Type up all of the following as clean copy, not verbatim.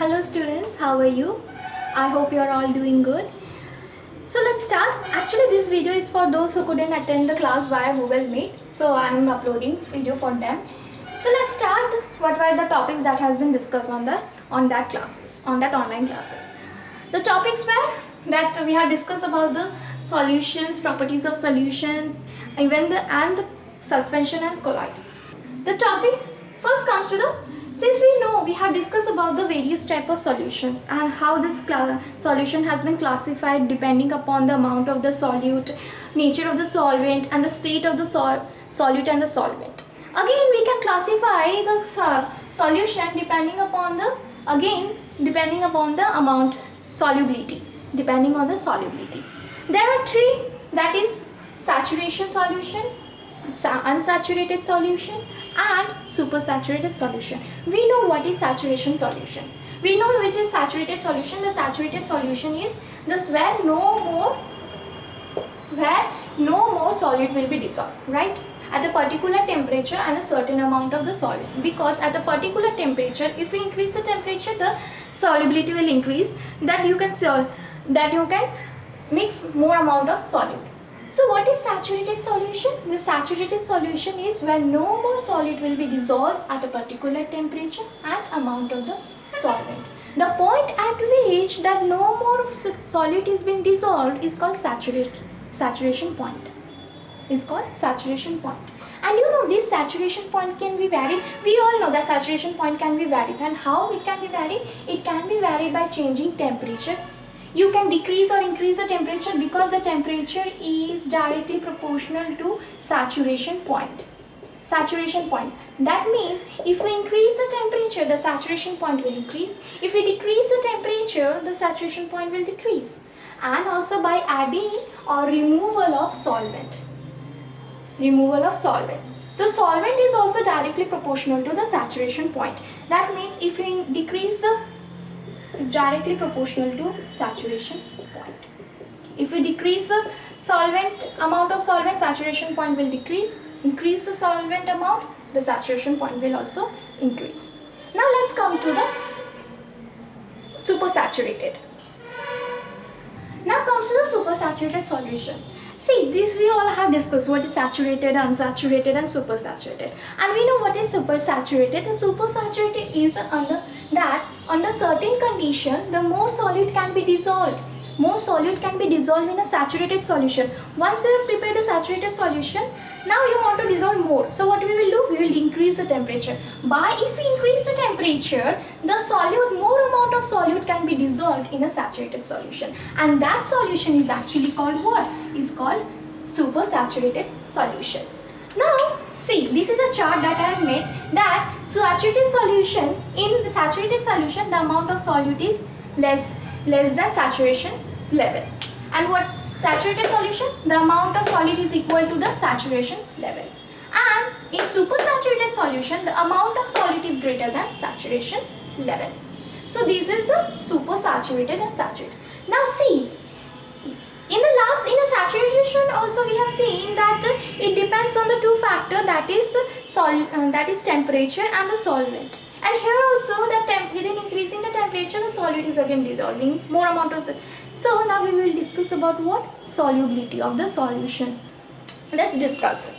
Hello students, how are you? I hope you are all doing good. So let's start. Actually this video is for those who couldn't attend the class via Google Meet. So I am uploading video for them. So let's start. What were the topics that has been discussed on that online classes? The topics were that we have discussed about the solutions, properties of solution, even the suspension and colloid. The topic first comes to the, since we know we have discussed about the various type of solutions and how this solution has been classified depending upon the amount of the solute, nature of the solvent and the state of the solute and the solvent. Again we can classify the solution depending upon the amount solubility, depending on the solubility. There are three, that is saturation solution, unsaturated solution and supersaturated solution. We know what is saturation solution. We know which is saturated solution. The saturated solution is this where no more solute will be dissolved, right? At a particular temperature and a certain amount of the solute. Because at a particular temperature, if we increase the temperature, the solubility will increase. That you can mix more amount of solute. So what is saturated solution? The saturated solution is when no more solute will be dissolved at a particular temperature and amount of the solvent. The point at which that no more solute is being dissolved is called saturation point. Is called saturation point. And you know this saturation point can be varied. We all know that saturation point can be varied. And how it can be varied? It can be varied by changing temperature. You can decrease or increase the temperature because the temperature is directly proportional to saturation point. Saturation point. That means if we increase the temperature, the saturation point will increase. If we decrease the temperature, the saturation point will decrease. And also by adding or removal of solvent. Removal of solvent. The solvent is also directly proportional to the saturation point. That means if we decrease the, is directly proportional to saturation point. If we decrease the amount of solvent, saturation point will decrease. Increase the solvent amount, the saturation point will also increase. Now let's come to the supersaturated. Now comes to the supersaturated solution. See, this we all have discussed what is saturated, unsaturated and supersaturated. And we know what is supersaturated. The supersaturated is under certain condition, the more solute can be dissolved. More solute can be dissolved in a saturated solution. Once you have prepared a saturated solution, now you want to dissolve more. So what we will do? We will increase the temperature. If we increase the temperature, more amount of solute can be dissolved in a saturated solution. And that solution is actually called what? Is called supersaturated solution. Now, see, this is a chart that I have made that saturated solution, in the saturated solution, the amount of solute is less than saturation level. And what saturated solution? The amount of solute is equal to the saturation level. And in supersaturated solution, the amount of solute is greater than saturation level. So this is a supersaturated and saturated. Now see, in a saturation also we have seen that it depends on the two factors, that is temperature and the solvent. And here also within increasing the temperature, the solute is again dissolving more amount of. So now we will discuss about what? Solubility of the solution. Let's discuss.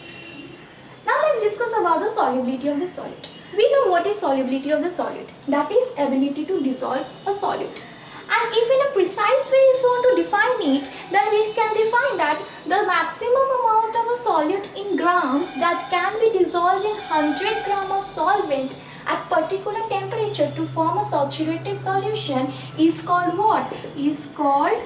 Now let's discuss about the solubility of the solute. We know what is solubility of the solute. That is ability to dissolve a solute. And if in a precise way if you want to define it, then we can define that the maximum amount of a solute in grams that can be dissolved in 100 gram of solvent at particular temperature to form a saturated solution is called what? Is called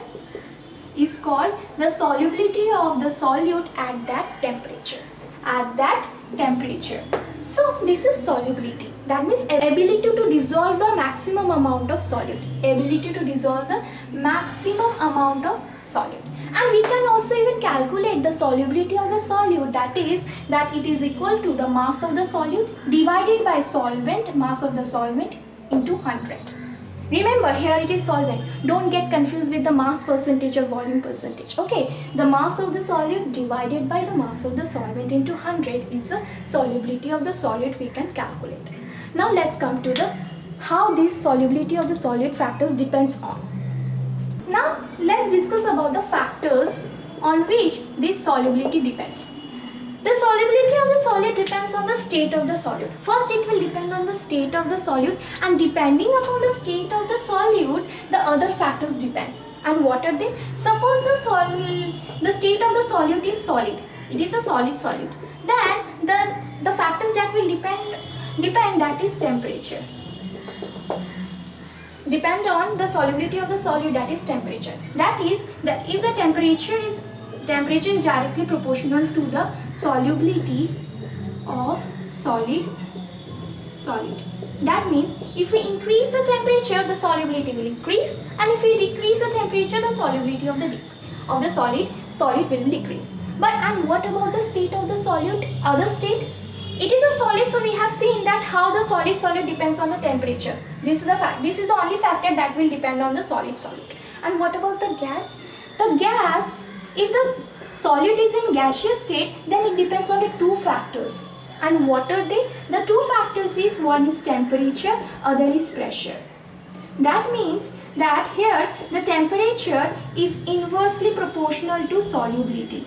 the solubility of the solute at that temperature. At that temperature. So this is solubility. That means ability to dissolve the maximum amount of solute. Ability to dissolve the maximum amount of solute. And we can also even calculate the solubility of the solute, that it is equal to the mass of the solute divided by solvent, mass of the solvent into 100. Remember, here it is solvent. Don't get confused with the mass percentage or volume percentage. Okay, the mass of the solute divided by the mass of the solvent into 100 is the solubility of the solute we can calculate. Now let's come to the how this solubility of the solute factors depends on. Now let's discuss about the factors on which this solubility depends. The solubility of the solute depends on the state of the solute. First, it will depend on the state of the solute, and depending upon the state of the solute, the other factors depend. And what are they? Suppose the state of the solute is solid. It is a solid solute. Then the factors that will depend that is temperature. Depend on the solubility of the solute, that is temperature. That is that if the temperature is directly proportional to the solubility of solid. That means if we increase the temperature, the solubility will increase, and if we decrease the temperature, the solubility of the solid will decrease. And what about the state of the solute? Other state? It is a solid, so we have seen that how the solid depends on the temperature. This is the fact. This is the only factor that will depend on the solid. And what about the gas? The gas, if the solute is in gaseous state, then it depends on the two factors. And what are they? The two factors is, one is temperature, other is pressure. That means that here the temperature is inversely proportional to solubility.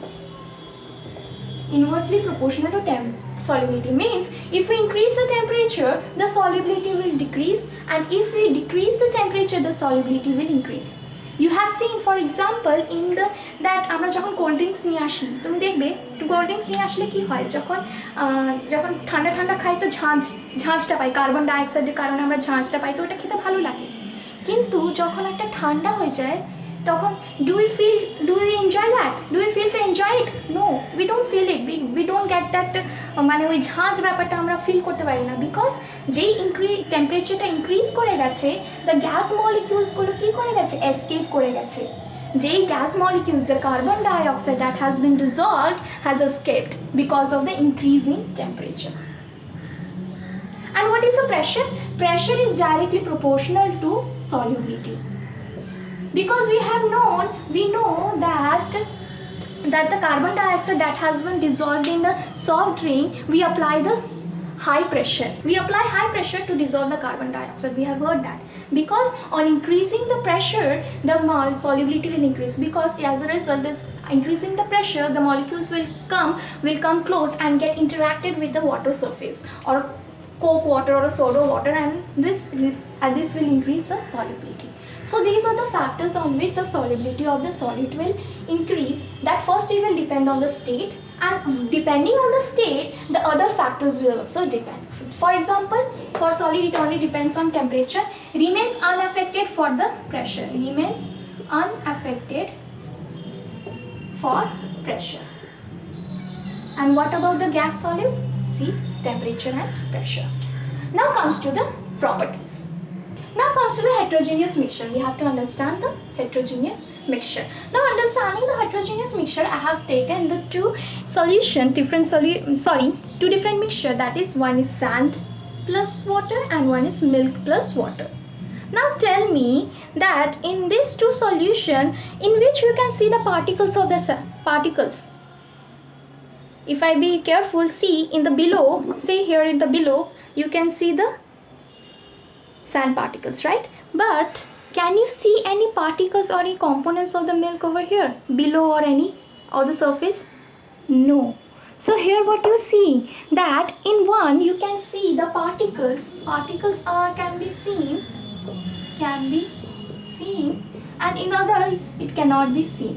Inversely proportional to solubility means if we increase the temperature, the solubility will decrease, and if we decrease the temperature, the solubility will increase. You have seen, for example, in that আমরা যখন cold drinks নিয়ে আসি, তুমি দেখবে cold drinks নিয়ে আসলে কি হয়, যখন ঠান্ডা খাই তো ঝাঁঝটা পাই, কার্বন ডাইঅক্সাইডের কারণে আমরা ঝাঁঝটা পাই, তো ওটা খেতে ভালো লাগে। কিন্তু যখন একটা ঠান্ডা হয়ে যায় তখন do we enjoy that? Do we feel to enjoy it? No, we don't feel it. We don't get that মানে ওই ঝাঁঝ ব্যাপারটা আমরা ফিল করতে পারি না, বিকজ যেই টেম্পারেচারটা ইনক্রিজ করে গেছে, দ্য গ্যাস মলিকিউলসগুলো কী করে গেছে? এসকেপ করে গেছে। যেই gas molecules, the carbon dioxide that has been dissolved has escaped because of the increase in temperature. And what is the pressure? Pressure is directly proportional to solubility. Because we know that the carbon dioxide that has been dissolved in the soft drink, we apply the high pressure. We apply high pressure to dissolve the carbon dioxide. We have heard that. Because on increasing the pressure, the solubility will increase. Because as a result, this increasing the pressure, the molecules will come close and get interacted with the water surface, or coke water or a soda water, and this will increase the solubility. So these are the factors on which the solubility of the solute will increase. That first it will depend on the state, and depending on the state, the other factors will also depend. For example, for solid it only depends on temperature, remains unaffected for the pressure. Remains unaffected for pressure. And what about the gas solute? See, temperature and pressure. Now comes to the properties. Now comes to the heterogeneous mixture. We have to understand the heterogeneous mixture. Now understanding the heterogeneous mixture, I have taken the two different mixture. That is, one is sand plus water and one is milk plus water. Now tell me that in these two solution, in which you can see the particles of the particles. If I be careful, see in the below, say here in the below, you can see the sand particles, right? But can you see any particles or any components of the milk over here below, or any on the surface? No. So here what you see, that in one you can see the particles can be seen, and in other it cannot be seen.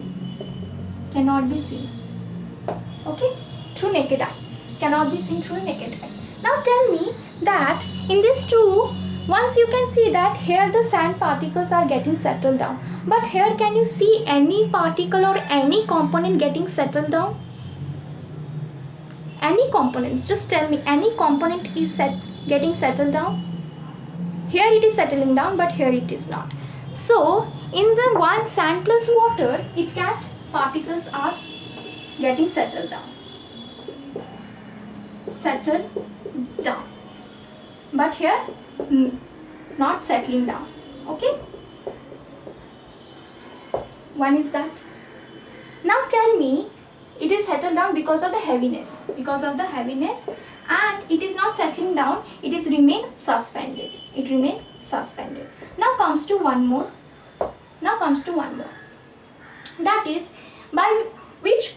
Okay, through naked eye, cannot be seen through naked eye. Now tell me that in these two, once you can see that here the sand particles are getting settled down, but here can you see any particle or any component getting settled down? Any components? Just tell me, any component is getting settled down? Here it is settling down, but here it is not. So in the one sand plus water, particles are getting settled down. But here not settling down. Okay, one is that. Now tell me, it is settled down because of the heaviness. and it is not settling down, it is remain suspended. It remain suspended. Now comes to one more. That is, by which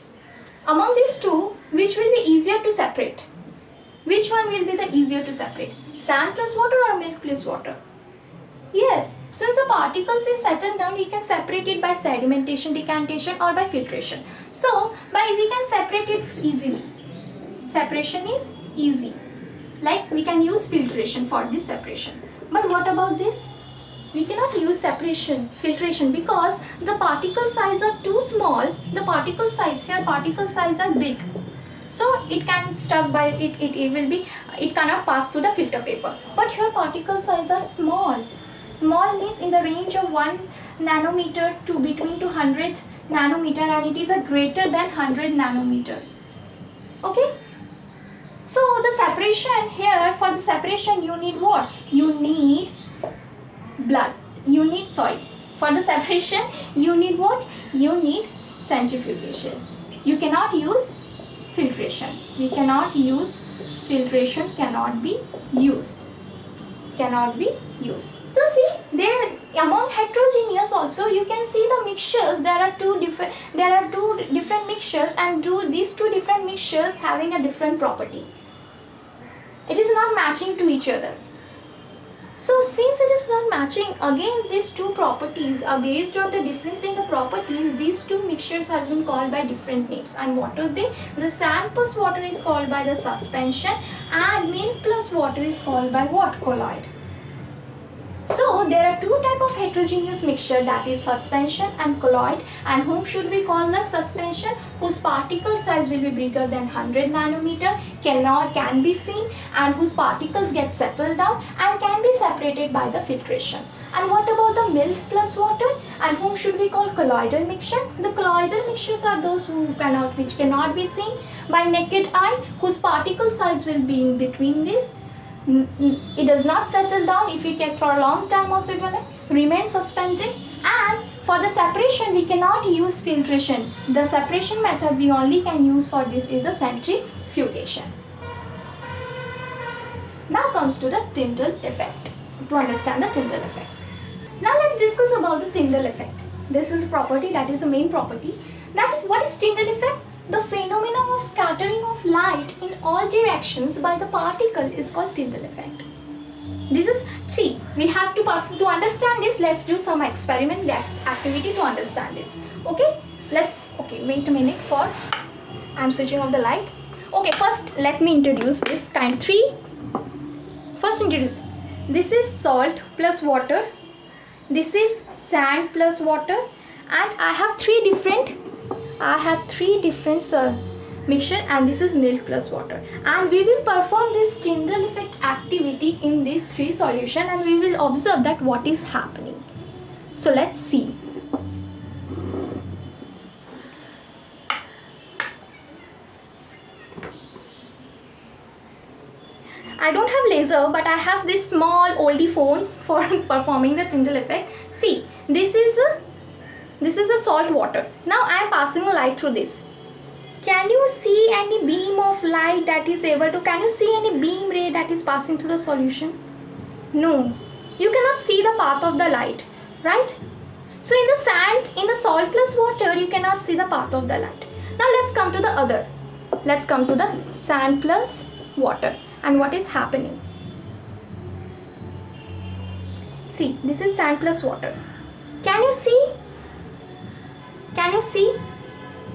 among these two, which will be easier to separate? Which one will be the easier to separate? Sand plus water or milk plus water? Yes, since the particles is settled down, we can separate it by sedimentation, decantation or by filtration. So, we can separate it easily. Separation is easy. Like we can use filtration for this separation. But what about this? We cannot use filtration because the particle size are too small. The particle size are big. So it can stuck by it. It cannot pass through the filter paper. But here particle size are small. Small means in the range of 1 nanometer to between 200 nanometer, and it is a greater than 100 nanometer. Okay. So the separation here, for the separation you need what? You need blood. For the separation you need what? You need centrifugation. You cannot use filtration. We cannot use filtration. Cannot be used. So see, there among heterogeneous also you can see the mixtures. There are two different mixtures, and these two different mixtures having a different property. It is not matching to each other. So since it is not matching, again these two properties are based on the difference in the properties. These two mixtures has been called by different names. And what are they? The sand plus water is called by the suspension, and milk plus water is called by what? Colloid. So there are two types of heterogeneous mixture, that is suspension and colloid. And whom should we call the suspension? Whose particle size will be bigger than 100 nanometer, can be seen, and whose particles get settled down and can be separated by the filtration. And what about the milk plus water? And whom should we call colloidal mixture? The colloidal mixtures are those which cannot be seen by naked eye, whose particle size will be in between this. It does not settle down if we kept for a long time, also it will remain suspended. And for the separation we cannot use filtration. The separation method we only can use for this is a centrifugation. Now comes to the Tyndall effect. To understand the Tyndall effect, now let's discuss about the Tyndall effect. This is a property, that is the main property. That is, what is Tyndall effect? The phenomenon of scattering of light in all directions by the particle is called Tyndall effect. This is, see, we have to understand this. Let's do some experiment activity to understand this. Okay, wait a minute for, I'm switching off the light. Okay, first let me introduce this kind 3. First introduce, this is salt plus water, this is sand plus water, and I have three different mixture, and this is milk plus water. And we will perform this Tyndall effect activity in these 3 solutions, and we will observe that what is happening. So let's see. I don't have laser, but I have this small oldie phone for performing the Tyndall effect. See, this is a salt water. Now I am passing a light through this. Can you see any beam of light that is can you see any beam ray that is passing through the solution? No. You cannot see the path of the light, right? So in the salt plus water, you cannot see the path of the light. Now let's come to the other. Let's come to the sand plus water. And what is happening? See, this is sand plus water. Can you see?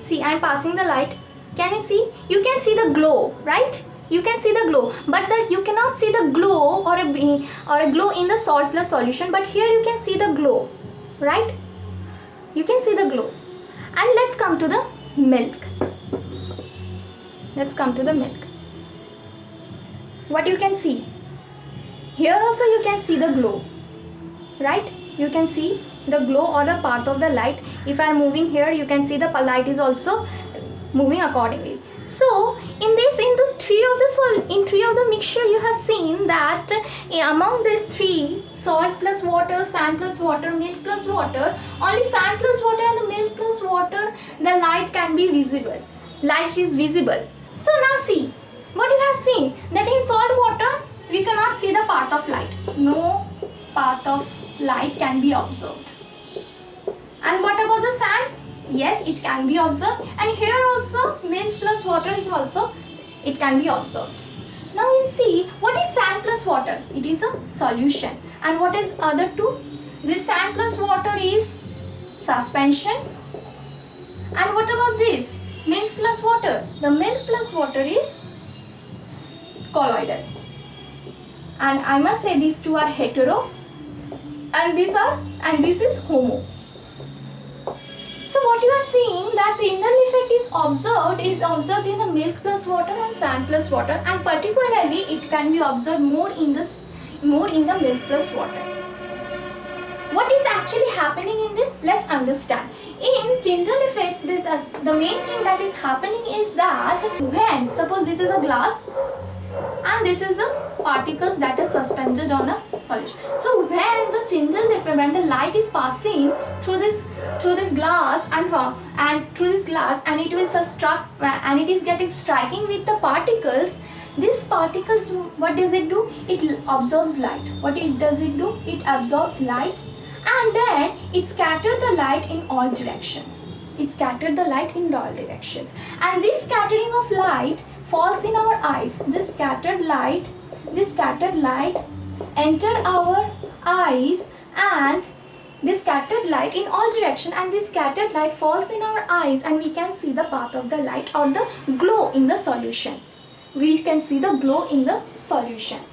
See, I am passing the light. Can you see? You can see the glow, right? You can see the glow, but you cannot see the glow or a glow in the salt plus solution. But here you can see the glow, right? You can see the glow. And let's come to the milk. What you can see? Here also you can see the glow, right? You can see the glow or the path of the light. If I am moving here, you can see the light is also moving accordingly. So in three of the mixture, you have seen that among these 3, salt plus water, sand plus water, milk plus water, only sand plus water and the milk plus water, the light can be visible. Light is visible. So now see, What you have seen that in salt water we cannot see the path of light. No path of light can be observed. And what about the sand? Yes, it can be observed. And here also milk plus water is also, it can be observed. Now we'll see what is sand plus water. It is a solution. And what is other two? This sand plus water is suspension. And what about this? Milk plus water. The milk plus water is colloidal. And I must say these two are hetero and this is homo. So what you are seeing that Tyndall effect is observed in the milk plus water and sand plus water, and particularly it can be observed more in the milk plus water. What is actually happening in this? Let's understand. In Tyndall effect, the main thing that is happening is that when, suppose this is a glass and this is the particles that are suspended on a solution. So when the Tyndall effect, when the light is passing through this glass and through this glass, and it is struck and it is getting striking with the particles, these particles, what does it do? It absorbs light. What does it do? It absorbs light, and then it scatters the light in all directions. It scattered the light in all directions, and this scattering of light falls in our eyes. This scattered light enter our eyes, and this scattered light in all direction, and this scattered light falls in our eyes, and we can see the path of the light or the glow in the solution. We can see the glow in the solution.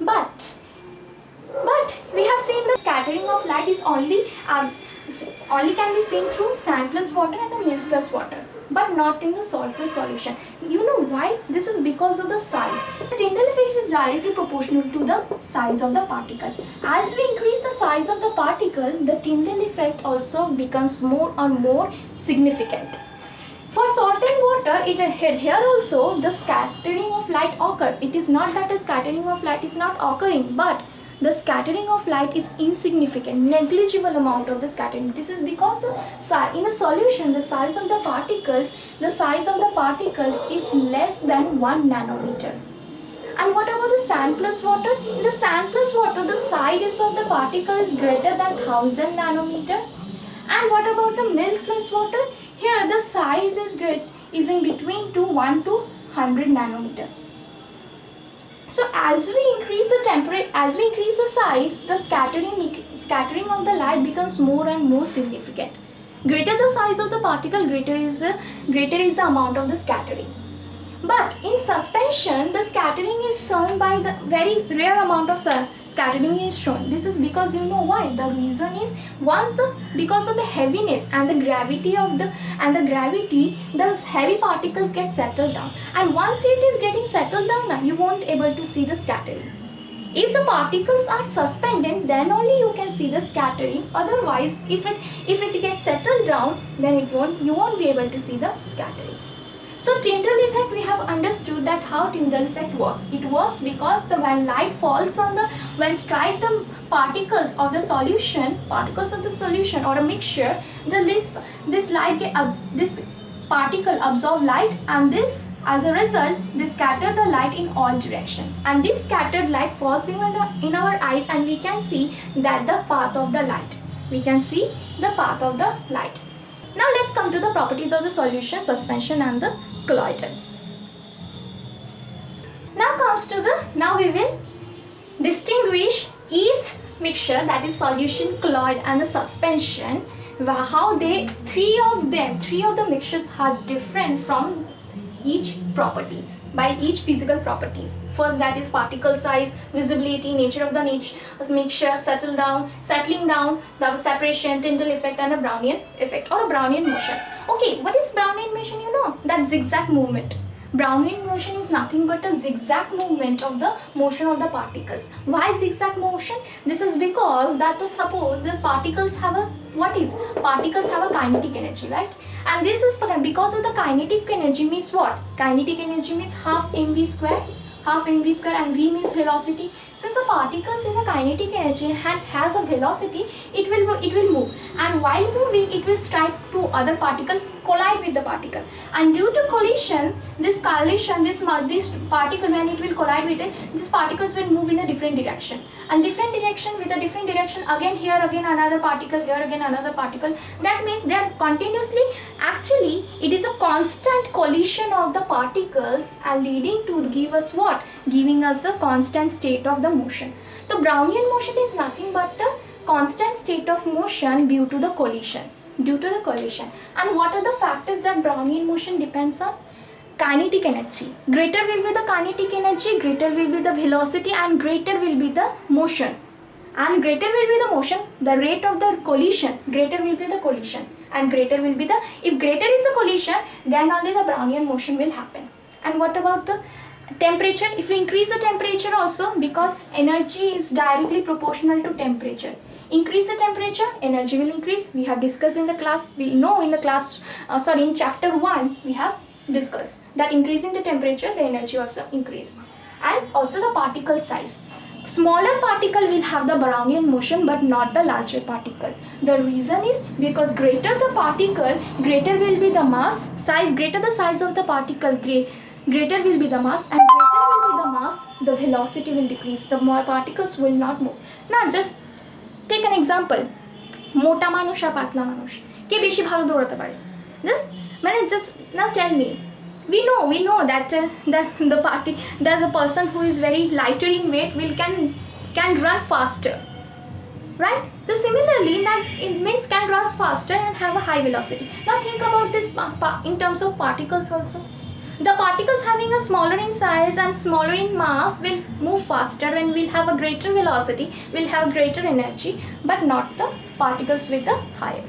But we have seen the scattering of light is only can be seen through sand plus water and the milk plus water, but not in the salt plus solution. You know why? This is because of the size. The Tyndall effect is directly proportional to the size of the particle. As we increase the size of the particle, the Tyndall effect also becomes more and more significant. For salt and water, here also the scattering of light occurs. It is not that the scattering of light is not occurring, but the scattering of light is insignificant, negligible amount of the scattering. This is because in a solution, the size of the particles is less than 1 nanometer. And what about the sand plus water? In the sand plus water, the size of the particle is greater than 1000 nanometer. And what about the milk plus water? Here the size is in between 1 to 100 nanometer. So as we increase the size, the scattering of the light becomes more and more significant. Greater the size of the particle, greater is the amount of the scattering. But in suspension, the scattering is shown by the very rare amount of scattering is shown. This is because you know why. The reason is because of the heaviness and the gravity the heavy particles get settled down. And once it is getting settled down, you won't able to see the scattering. If the particles are suspended, then only you can see the scattering. Otherwise, if it gets settled down, then you won't be able to see the scattering. So Tyndall effect, we have understood that how Tyndall effect works. It works because when light falls when strike the particles of the solution or a mixture, then this particle absorb light, and as a result, they scatter the light in all direction. And this scattered light falls in our eyes, and we can see that the path of the light. Now let's come to the properties of the solution, suspension and the colloidal. Now we will distinguish each mixture, that is solution, colloid and the suspension, how three of the mixtures are different from each physical properties. First, that is particle size, visibility, nature of the mixture, settling down, the separation, Tyndall effect and a Brownian effect or a Brownian motion. Okay, what is Brownian motion? You know, that zigzag movement. Brownian motion is nothing but a zigzag movement of the motion of the particles. Why zigzag motion? This is because that suppose these particles have a kinetic energy, right? And this is because of the kinetic energy means what? Kinetic energy means half mv square, and v means velocity. Since the particles is a kinetic energy and has a velocity, it will move, and while moving it will strike to other particle collide with the particle, and due to collision, this particle, when it will collide with it, these particles will move in a different direction, and different direction with a different direction, again here again another particle, here again another particle. That means they are continuously, actually it is a constant collision of the particles and leading to give us what? Giving us a constant state of the motion. The Brownian motion is nothing but the constant state of motion due to the collision. And what are the factors that Brownian motion depends on? Kinetic energy. Greater will be the kinetic energy, greater will be the velocity, and greater will be the motion. And greater will be the motion, the rate of the collision, greater will be the collision, and greater will be the, if greater is the collision, then only the Brownian motion will happen. And what about the temperature? If you increase the temperature also, because energy is directly proportional to temperature. Increase the temperature, energy will increase. We have discussed in the class, we know in the class, in chapter 1, we have discussed that increasing the temperature, the energy also increase. And also the particle size. Smaller particle will have the Brownian motion, but not the larger particle. The reason is because greater the particle, greater will be the mass, greater the size of the particle, greater will be the mass, and greater will be the mass, the velocity will decrease, the more particles will not move. Now just take an example, মোটা মানুষ আর পাতলা মানুষ কে বেশি ভালো দৌড়াতে পারে? Just now tell me. We know that the person who is very lighter in weight can run faster, right? So similarly, that it means can run faster and have a high velocity. Now think about this in terms of particles also. The particles having a smaller in size and smaller in mass will move faster and will have a greater velocity, will have greater energy, but not the particles with the higher.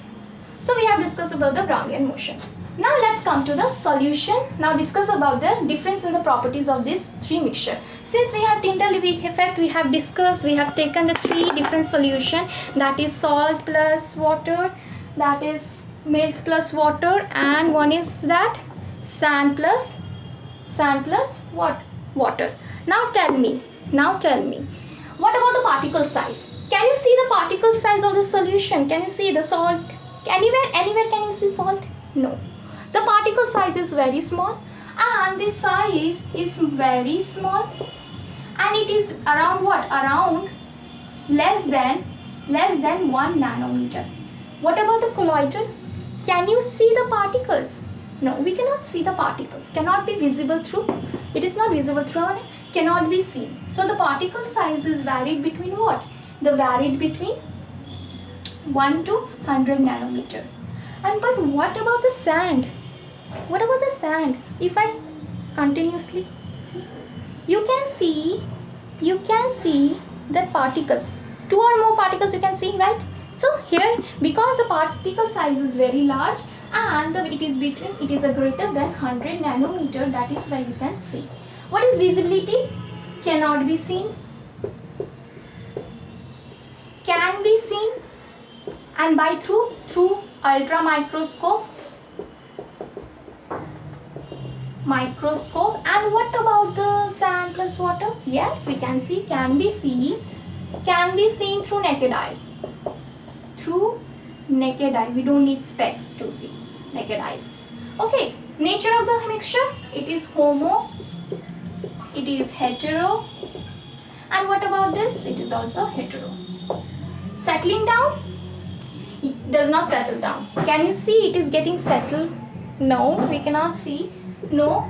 So we have discussed about the Brownian motion. Now let's come to the solution. Now discuss about the difference in the properties of this three mixture. Since we have Tinter-Levy effect, we have discussed, we have taken the three different solution, that is salt plus water, that is milk plus water, and one is that sand plus what? Water. Now tell me, what about the particle size? Can you see the particle size of the solution? Can you see the salt? Anywhere can you see salt? No. The particle size is very small, and this size is very small, and it is around what? Around less than 1 nanometer. What about the colloidal? Can you see the particles? No, we cannot see the particles. Cannot be visible through. It is not visible through, cannot be seen. So the particle size is varied between what? The varied between 1 to 100 nanometer. And but what about the sand? What about the sand? If I continuously see, you can see that particles, 2 or more particles you can see, right? So here, because the particle size is very large and it is a greater than 100 nanometer, that is why we can see. What is visibility? Cannot be seen, can be seen, and by through ultra microscope. And what about the sand plus water? Yes, we can see, can be seen through naked eye. We don't need specs to see, naked eyes. Okay, nature of the mixture, it is homo, it is hetero, and what about this? It is also hetero. Settling down? It does not settle down. Can you see it is getting settled? No, we cannot see. No.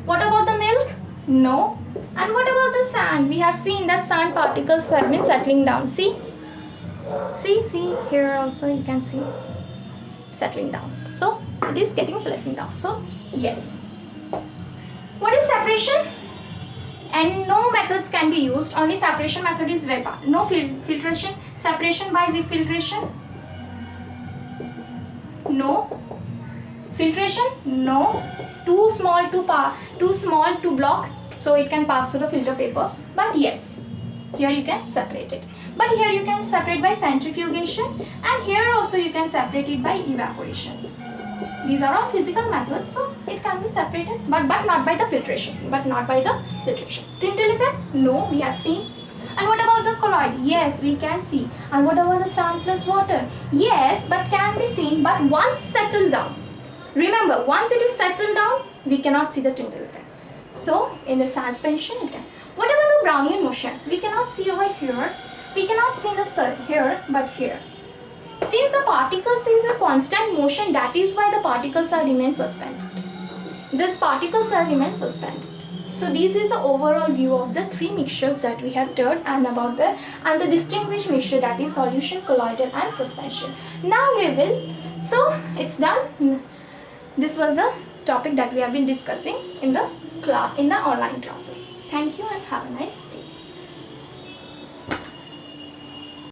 What about the milk? No. And what about the sand? We have seen that sand particles have been settling down. See here also you can see settling down. So it is getting settling down. So yes. What is separation? And no methods can be used. Only separation method is Weber. No filtration. Separation by filtration? No. Filtration? No. Too small to block, so it can pass through the filter paper. But yes, here you can separate it. But here you can separate by centrifugation, and here also you can separate it by evaporation. These are all physical methods, so it can be separated, but not by the filtration. Tyndall effect? No, we have seen. And what about the colloid? Yes, we can see. And what about the sand plus water? Yes, but can be seen, but once settled down. Remember, once it is settled down, we cannot see the Tyndall effect. So in the suspension it can. What about the Brownian motion? We cannot see over here. We cannot see the here, but here. Since the particles is a constant motion, that is why the particles are remain suspended. These particles are remain suspended. So this is the overall view of the three mixtures that we have done and about the distinguished mixture, that is solution, colloidal and suspension. Now we will, so it's done. This was the topic that we have been discussing in the online classes. Thank you and have a nice day.